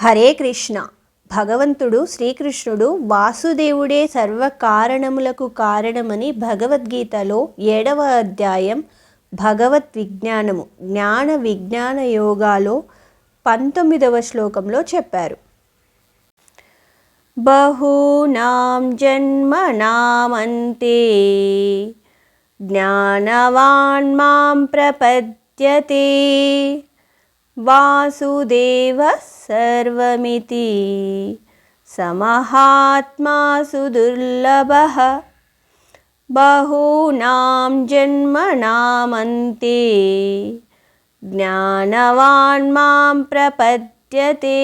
హరే కృష్ణ. భగవంతుడు శ్రీకృష్ణుడు వాసుదేవుడే సర్వకారణములకు కారణమని భగవద్గీతలో 7వ అధ్యాయం భగవత్ విజ్ఞానము జ్ఞాన విజ్ఞాన యోగాలో 19వ శ్లోకంలో చెప్పారు. బహూనాం జన్మనామంతే జ్ఞానవాన్ మాం ప్రపద్యతే వాసుదేవః సర్వమితి సమహాత్మా సుదుర్లభః. బహూనాం జన్మనామంతే జ్ఞానవాన్ మాం ప్రపద్యతే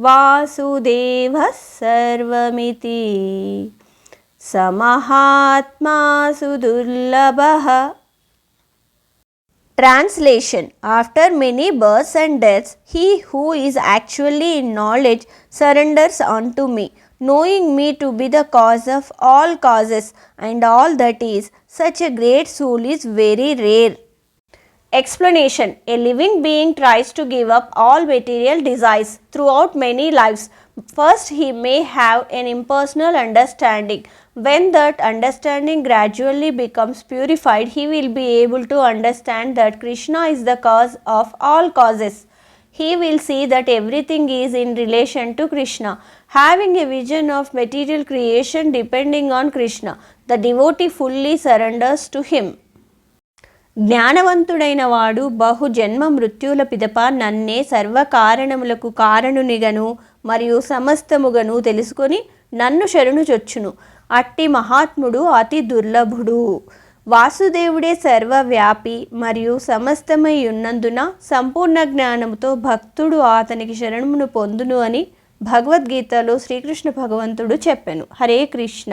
వాసుదేవః సర్వమితి సమహాత్మా సుదుర్లభః. Translation: After many births and deaths, he who is actually in knowledge surrenders unto me, knowing me to be the cause of all causes and all that is. Such a great soul is very rare. Explanation: A living being tries to give up all material desires throughout many lives. First, he may have an impersonal understanding. When that understanding gradually becomes purified, he will be able to understand that Krishna is the cause of all causes. He will see that everything is in relation to Krishna. Having a vision of material creation depending on Krishna, the devotee fully surrenders to him. జ్ఞానవంతుడైన వాడు బహు జన్మ మృత్యుల పిదప నన్నే సర్వకారణములకు కారణునిగను మరియు సమస్తముగను తెలుసుకొని నన్ను శరణు చొచ్చును. అట్టి మహాత్ముడు అతి దుర్లభుడు. వాసుదేవుడే సర్వవ్యాపి మరియు సమస్తమై ఉన్నందున సంపూర్ణ జ్ఞానముతో భక్తుడు అతనికి శరణమును పొందును అని భగవద్గీతలో శ్రీకృష్ణ భగవంతుడు చెప్పెను. హరే కృష్ణ.